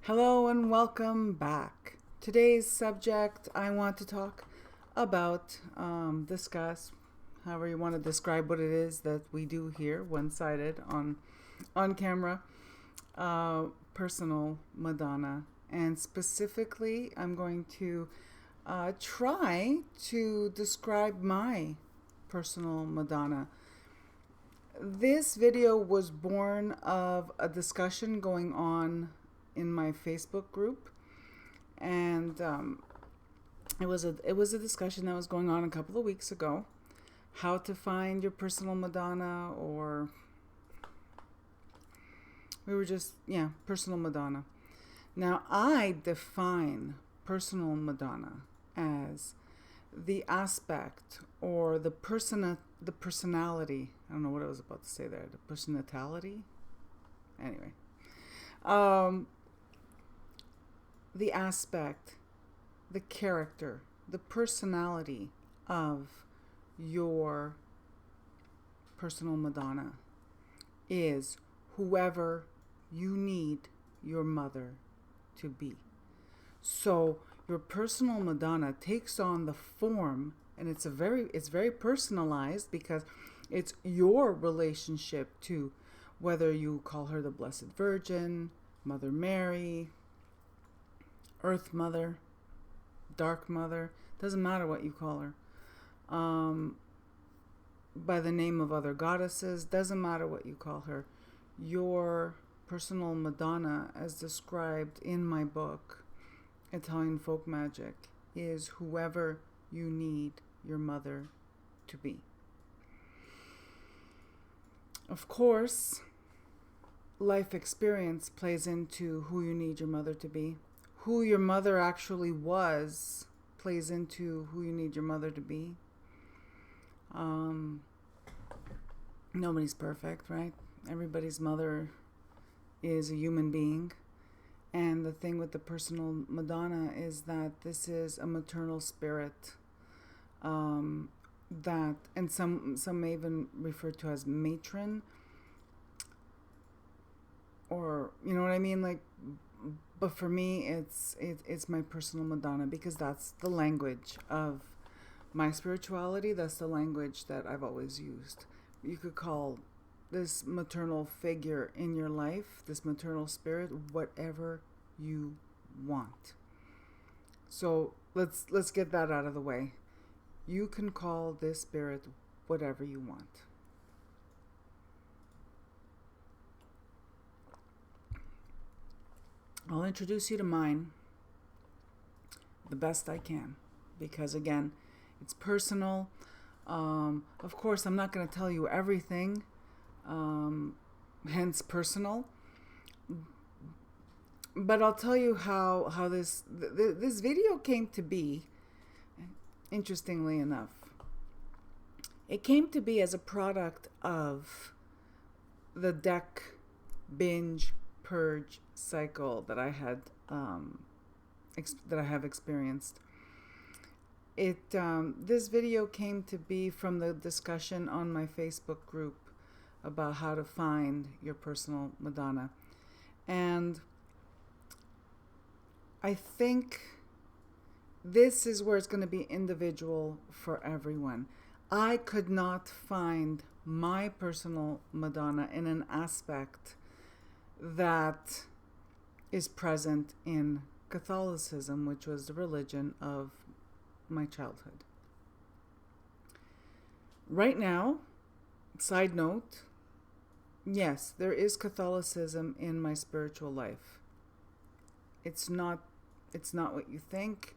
Hello and welcome back. Today's subject I want to talk about, discuss, however you want to describe what it is that we do here, one-sided on camera, personal Madonna, and specifically, I'm going to try to describe my personal Madonna. This video was born of a discussion going on in my Facebook group, and it was a discussion that was going on a couple of weeks ago. How to find your personal Madonna, or we were just personal Madonna. Now I define personal Madonna as the aspect or the personality. I don't know what I was about to say there. The personality. Anyway, the aspect, the character, the personality of your personal Madonna is whoever you need your mother to be. So your personal Madonna takes on the form, and it's very personalized because it's your relationship to, whether you call her the Blessed Virgin, Mother Mary, Earth Mother, Dark Mother, doesn't matter what you call her. By the name of other goddesses, doesn't matter what you call her. Your personal Madonna, as described in my book, Italian Folk Magic, is whoever you need your mother to be. Of course, life experience plays into who you need your mother to be. Who your mother actually was plays into who you need your mother to be. Nobody's perfect, right? Everybody's mother is a human being. And the thing with the personal Madonna is that this is a maternal spirit, that, and some may even refer to as matron, or you know what I mean, like. But for me, it's my personal Madonna, because that's the language of my spirituality. That's the language that I've always used. You could call this maternal figure in your life, this maternal spirit, whatever you want. So let's get that out of the way. You can call this spirit whatever you want. I'll introduce you to mine the best I can, because again, it's personal. Of course, I'm not going to tell you everything, hence personal. But I'll tell you how this video came to be. Interestingly enough, it came to be as a product of the deck binge purge cycle that I had that I have experienced. This video came to be from the discussion on my Facebook group about how to find your personal Madonna. And I think this is where it's going to be individual for everyone. I could not find my personal Madonna in an aspect that is present in Catholicism, which was the religion of my childhood. Right now, side note, yes, there is Catholicism in my spiritual life. It's not what you think.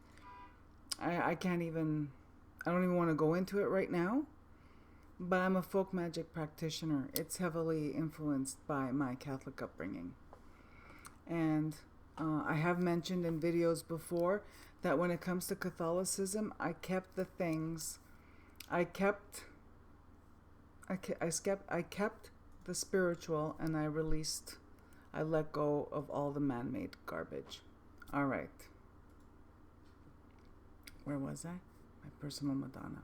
I don't even want to go into it right now, but I'm a folk magic practitioner. It's heavily influenced by my Catholic upbringing. And I have mentioned in videos before that when it comes to Catholicism, I kept the spiritual, and I let go of all the man-made garbage. All right. Where was I? My personal Madonna.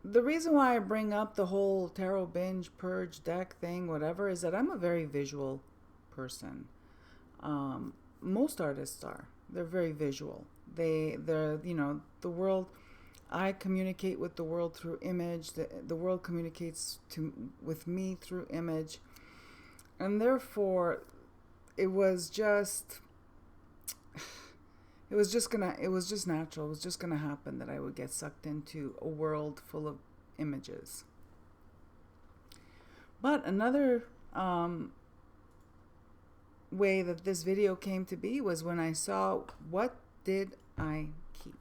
The reason why I bring up the whole tarot binge, purge, deck thing, whatever, is that I'm a very visual person. Most artists are. They're very visual. They're the world. I communicate with the world through image. The world communicates with me through image, and therefore, it was just natural. It was just gonna happen that I would get sucked into a world full of images. But another way that this video came to be was when I saw, what did I keep?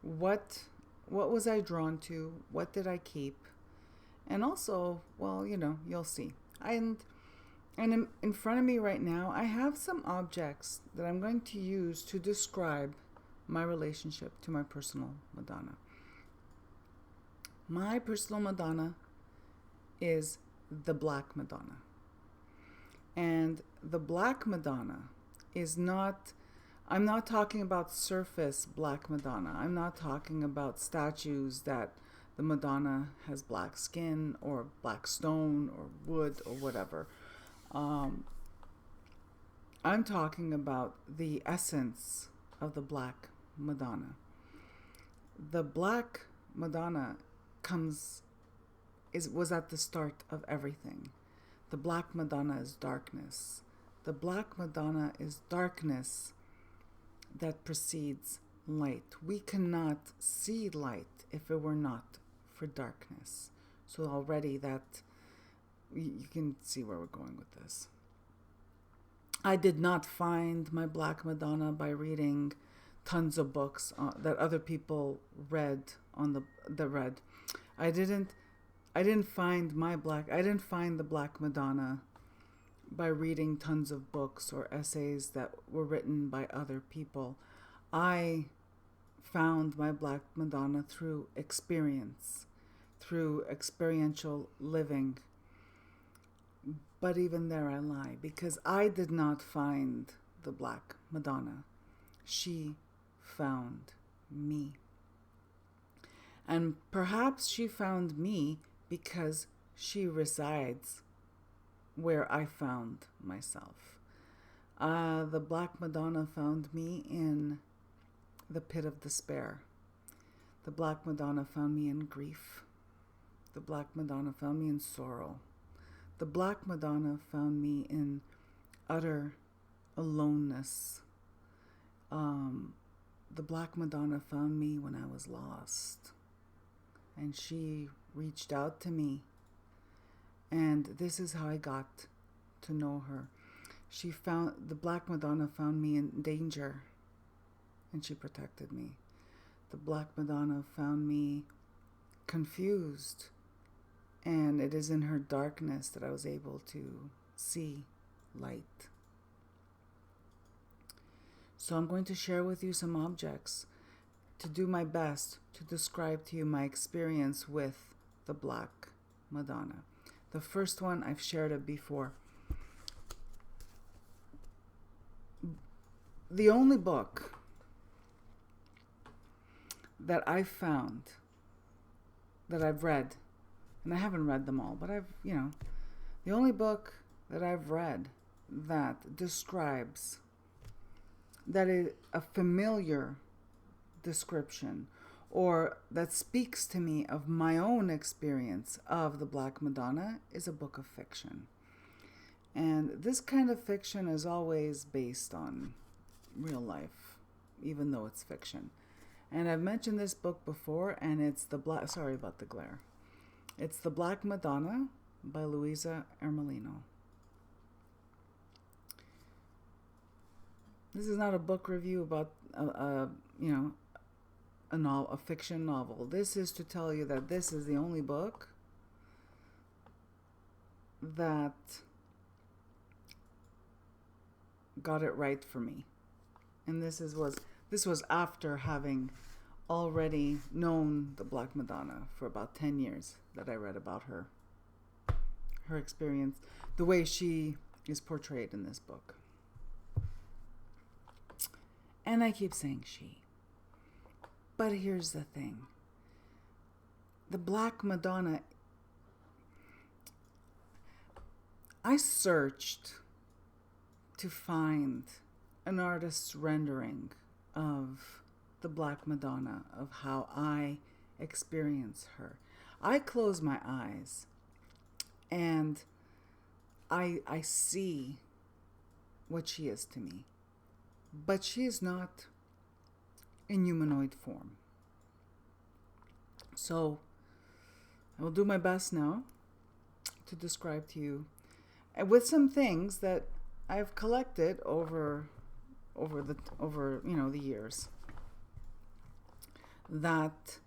What was I drawn to? What did I keep? And also, well, you'll see. And in front of me right now, I have some objects that I'm going to use to describe my relationship to my personal Madonna. My personal Madonna is the Black Madonna. And the Black Madonna is not, I'm not talking about surface Black Madonna. I'm not talking about statues that the Madonna has black skin or black stone or wood or whatever. I'm talking about the essence of the Black Madonna. The Black Madonna was at the start of everything. The Black Madonna is darkness. The Black Madonna is darkness that precedes light. We cannot see light if it were not for darkness. So already that, you can see where we're going with this. I did not find my Black Madonna by reading tons of books that other people read on the read. I didn't find the Black Madonna by reading tons of books or essays that were written by other people. I found my Black Madonna through experience, through experiential living. But even there I lie, because I did not find the Black Madonna. She found me. And perhaps she found me because she resides where I found myself. The Black Madonna found me in the pit of despair. The Black Madonna found me in grief. The Black Madonna found me in sorrow. The Black Madonna found me in utter aloneness. The Black Madonna found me when I was lost. And she reached out to me. And this is how I got to know her. The Black Madonna found me in danger, and she protected me. The Black Madonna found me confused, and it is in her darkness that I was able to see light. So I'm going to share with you some objects to do my best to describe to you my experience with the Black Madonna. The first one, I've shared it before. The only book that I found, that I've read, and I haven't read them all, but the only book that I've read that describes, that is a familiar description, or that speaks to me of my own experience of the Black Madonna, is a book of fiction. And this kind of fiction is always based on real life, even though it's fiction. And I've mentioned this book before, and it's sorry about the glare. It's The Black Madonna by Louisa Ermelino. This is not a book review about a fiction novel. This is to tell you that this is the only book that got it right for me. And this was after having already known the Black Madonna for about 10 years that I read about her experience, the way she is portrayed in this book. And I keep saying she. But here's the thing. The Black Madonna, I searched to find an artist's rendering of the Black Madonna, of how I experience her. I close my eyes and I see what she is to me. But she is not in humanoid form. So I will do my best now to describe to you, and with some things that I've collected over the years that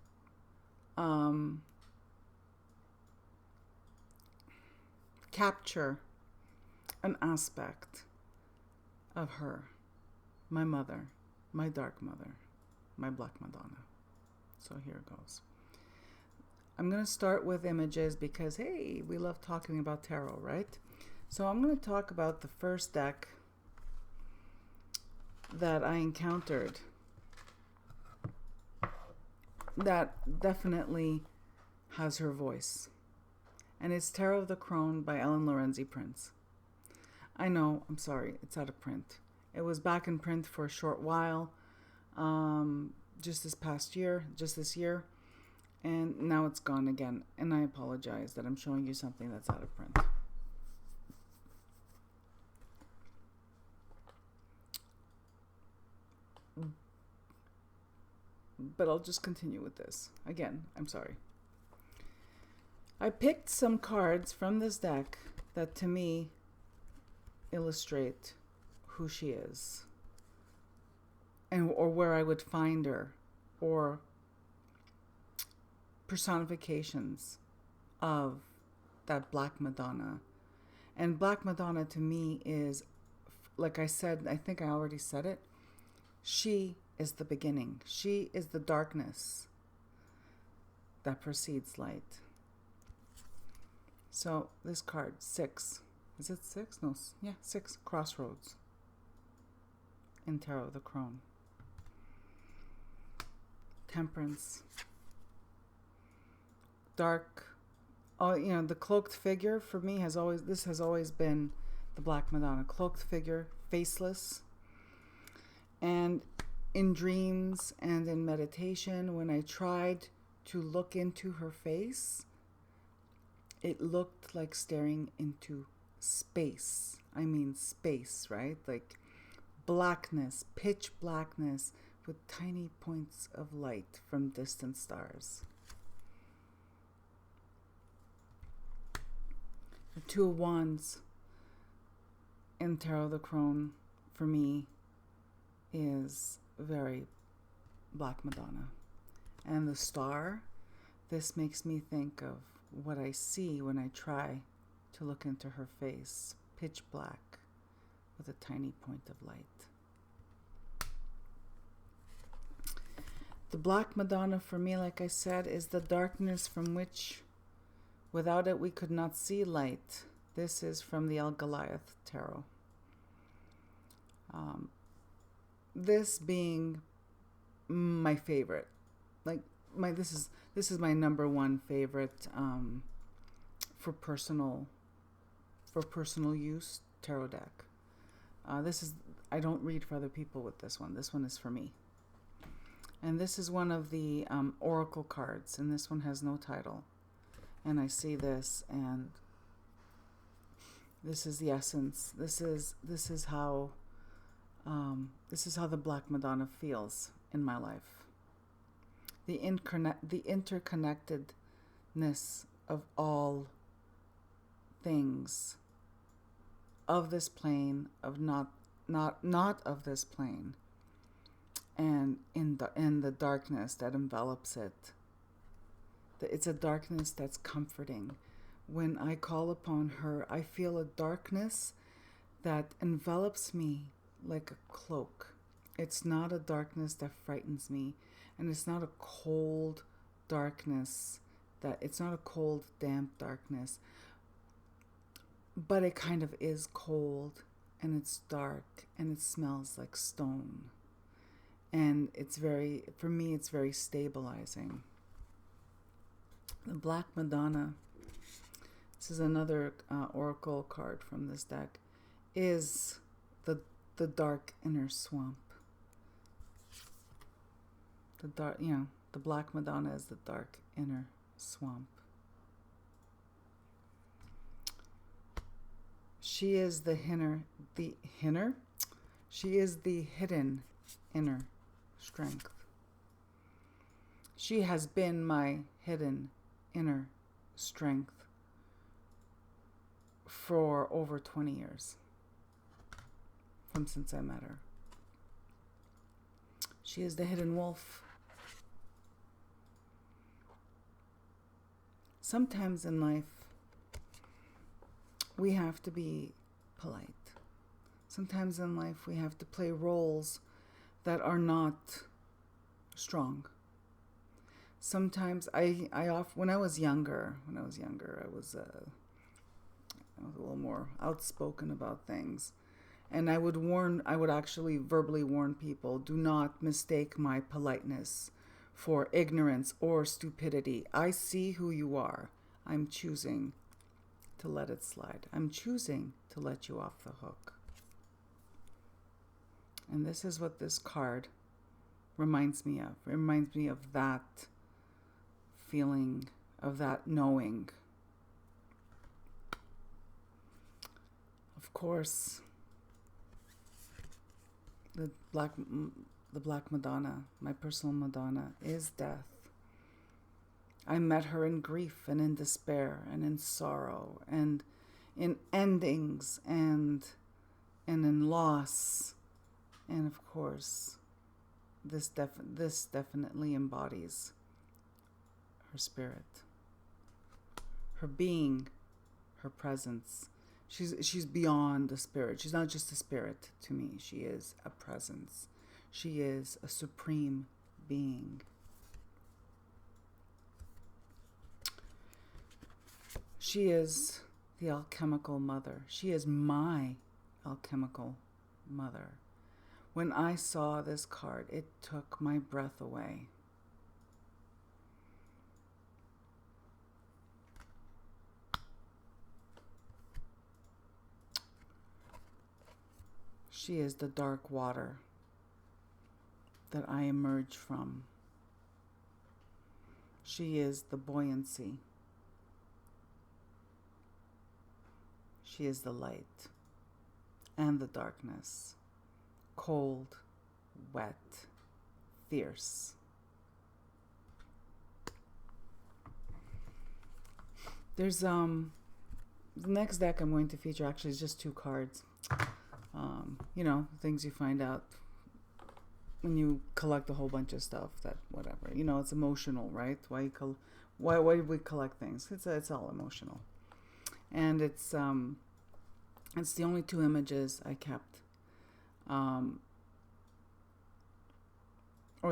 capture an aspect of her, my mother, my dark mother, my Black Madonna. So here it goes. I'm going to start with images because, hey, we love talking about tarot, right? So I'm going to talk about the first deck that I encountered that definitely has her voice. And it's Tarot of the Crone by Ellen Lorenzi Prince. I know, I'm sorry, it's out of print. It was back in print for a short while, just this year, and now it's gone again. And I apologize that I'm showing you something that's out of print. But I'll just continue with this. Again, I'm sorry. I picked some cards from this deck that to me illustrate who she is, or where I would find her, or personifications of that Black Madonna. And Black Madonna to me is, like I said, I think I already said it, she is the beginning. She is the darkness that precedes light. So this card, 6. Is it 6? No, yeah, 6. Crossroads in Tarot of the Crone. Temperance. Dark. Oh, the cloaked figure for me has always been the Black Madonna. Cloaked figure, faceless. And in dreams and in meditation, when I tried to look into her face, it looked like staring into space. I mean space, right? Like blackness, pitch blackness with tiny points of light from distant stars. The Two of Wands in Tarot of the Crone for me is very Black Madonna. And the Star, this makes me think of what I see when I try to look into her face. Pitch black with a tiny point of light. The Black Madonna for me, like I said, is the darkness from which, without it, we could not see light. This is from the El Goliath Tarot. This being my favorite, this is my number one favorite for personal use tarot deck. I don't read for other people with this one. This one is for me. And this is one of the oracle cards, and this one has no title. And I see this, and this is the essence. This is how the Black Madonna feels in my life. The interconnectedness of all things of this plane, of not of this plane, and in the darkness that envelops it. It's a darkness that's comforting. When I call upon her, I feel a darkness that envelops me like a cloak. It's not a darkness that frightens me, and it's not a cold darkness, it's not a cold, damp darkness, but it kind of is cold, and it's dark, and it smells like stone. And for me, it's very stabilizing. The Black Madonna, This is another oracle card from this deck, is the dark inner swamp. The dark, the Black Madonna is the dark inner swamp. She is she is the hidden inner strength. She has been my hidden inner strength for over 20 years, from since I met her. She is the hidden wolf. Sometimes in life, we have to be polite. Sometimes in life, we have to play roles that are not strong. Sometimes when I was younger, I was a little more outspoken about things. And I would actually verbally warn people, do not mistake my politeness for ignorance or stupidity. I see who you are. I'm choosing to let it slide. I'm choosing to let you off the hook. And this is what this card reminds me of. It reminds me of that feeling, of that knowing. Of course, the Black Madonna, my personal Madonna, is death. I met her in grief and in despair and in sorrow and in endings and in loss. And of course, this definitely embodies her spirit, her being, her presence. She's beyond the spirit. She's not just a spirit to me. She is a presence. She is a supreme being. She is the alchemical mother. She is my alchemical mother. When I saw this card, it took my breath away. She is the dark water that I emerge from. She is the buoyancy. She is the light and the darkness. Cold, wet, fierce. There's the next deck I'm going to feature actually is just 2 cards. Things you find out when you collect a whole bunch of stuff, that whatever, it's emotional, right? Why do we collect things? It's all emotional. And it's the only 2 images I kept, or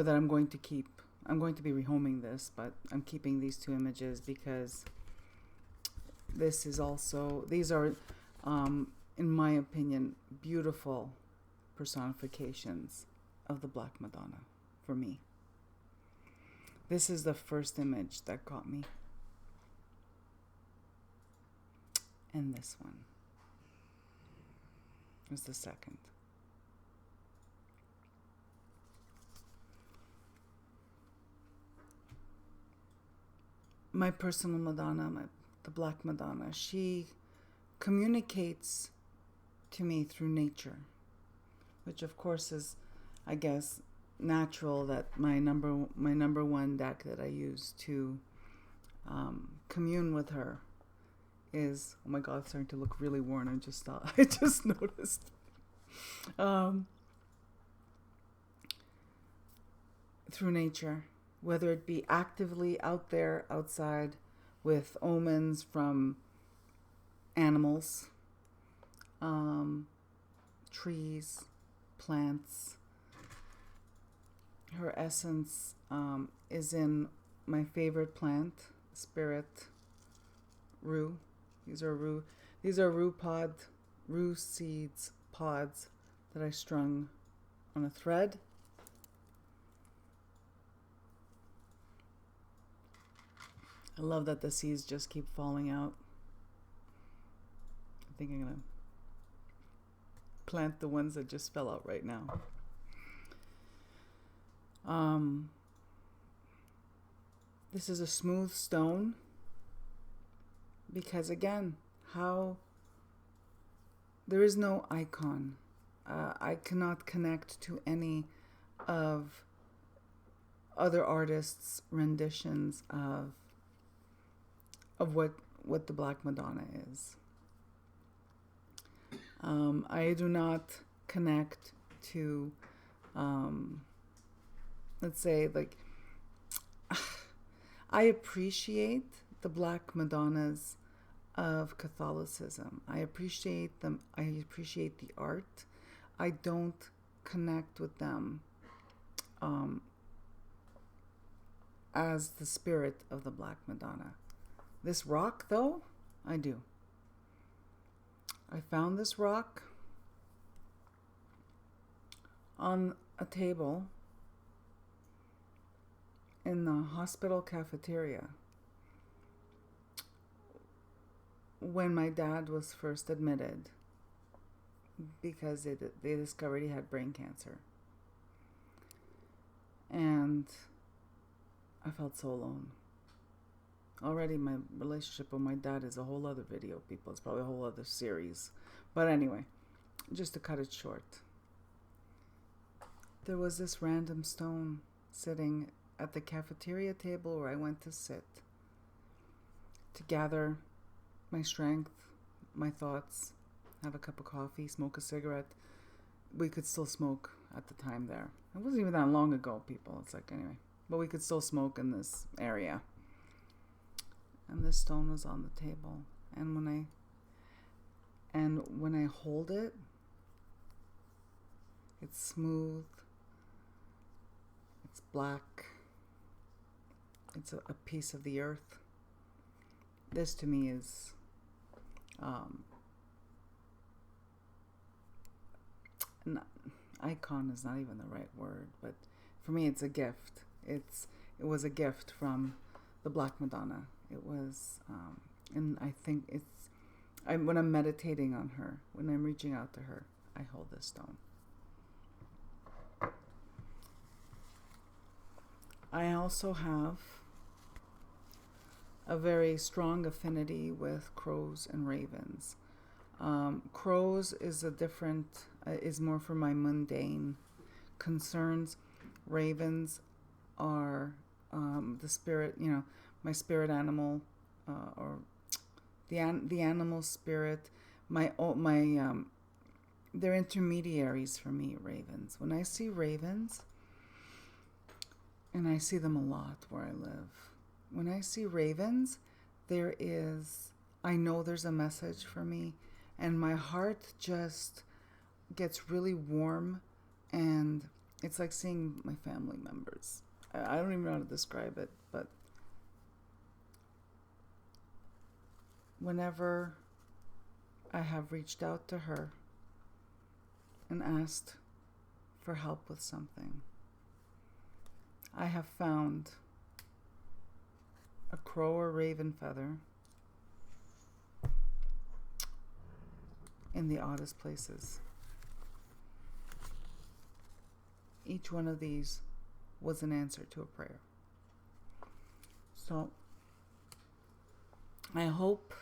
that I'm going to keep. I'm going to be rehoming this, but I'm keeping these 2 images because these are, in my opinion, beautiful personifications of the Black Madonna for me. This is the first image that got me. And this one was the second. My personal Madonna, the Black Madonna, she communicates to me through nature, which of course is, I guess, natural, that my number 1 deck that I use to commune with her is, oh my God, it's starting to look really worn. I just noticed. Through nature, whether it be actively out there, outside, with omens from animals, trees, plants. Her essence is in my favorite plant, spirit, rue. These are rue seeds, pods that I strung on a thread. I love that the seeds just keep falling out. think I'm gonna plant the ones that just fell out right now. This is a smooth stone because, again, there is no icon. I cannot connect to any of other artists' renditions of what the Black Madonna is. I do not connect to, let's say, like, I appreciate the Black Madonnas of Catholicism. I appreciate them. I appreciate the art. I don't connect with them as the spirit of the Black Madonna. This rock, though, I do. I found this rock on a table in the hospital cafeteria when my dad was first admitted because they discovered he had brain cancer. And I felt so alone. Already my relationship with my dad is a whole other video, people. It's probably a whole other series. But anyway, just to cut it short, there was this random stone sitting at the cafeteria table where I went to sit, to gather my strength, my thoughts, have a cup of coffee, smoke a cigarette. We could still smoke at the time there. It wasn't even that long ago, people. It's like, anyway. But we could still smoke in this area. And this stone was on the table. And when I hold it, it's smooth. It's black. It's a piece of the earth. This to me is an icon is not even the right word, but for me it's a gift. It was a gift from the Black Madonna. It was, and I think when I'm meditating on her, when I'm reaching out to her, I hold this stone. I also have a very strong affinity with crows and ravens. Crows is is more for my mundane concerns. Ravens are the spirit, my spirit animal, or the animal spirit. They're intermediaries for me. Ravens. When I see ravens, and I see them a lot where I live. When I see ravens, I know there's a message for me, and my heart just gets really warm, and it's like seeing my family members. I don't even know how to describe it, but whenever I have reached out to her and asked for help with something, I have found a crow or raven feather in the oddest places. Each one of these was an answer to a prayer. So I hope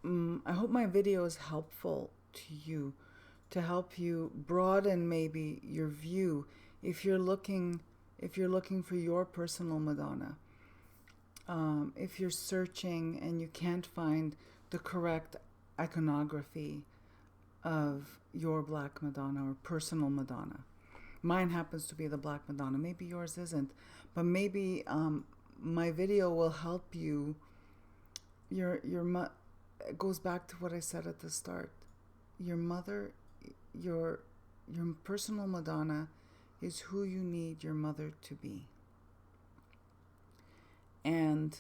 my video is helpful to you, to help you broaden maybe your view if you're looking for your personal Madonna. If you're searching and you can't find the correct iconography of your Black Madonna or personal Madonna. Mine happens to be the Black Madonna. Maybe yours isn't, but maybe my video will help you. It goes back to what I said at the start. Your mother, your personal Madonna is who you need your mother to be. And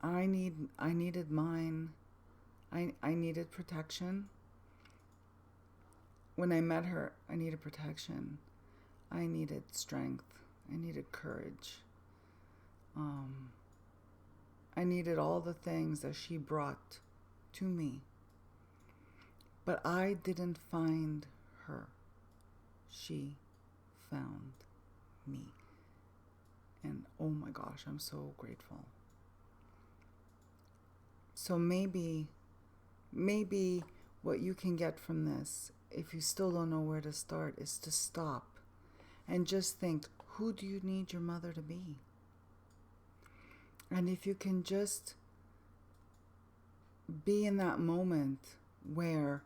I needed mine. I needed protection. When I met her, I needed protection. I needed strength. I needed courage. I needed all the things that she brought to me. But I didn't find her. She found me. And oh my gosh, I'm so grateful. So maybe what you can get from this, if you still don't know where to start, is to stop and just think, who do you need your mother to be? And if you can just be in that moment where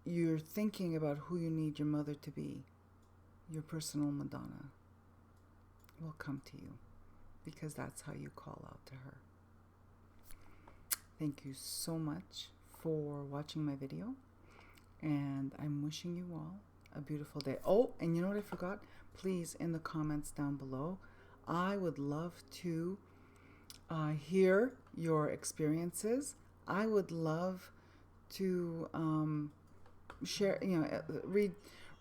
you're thinking about who you need your mother to be, your personal Madonna will come to you, because that's how you call out to her. Thank you so much for watching my video, and I'm wishing you all a beautiful day. Oh, and you know what I forgot? Please, in the comments down below, I would love to hear your experiences. I would love to share,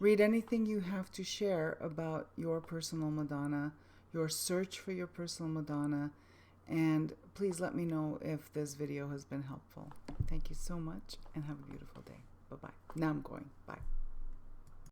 read anything you have to share about your personal Madonna, your search for your personal Madonna, and please let me know if this video has been helpful. Thank you so much, and have a beautiful day. Bye-bye. Now I'm going. Bye.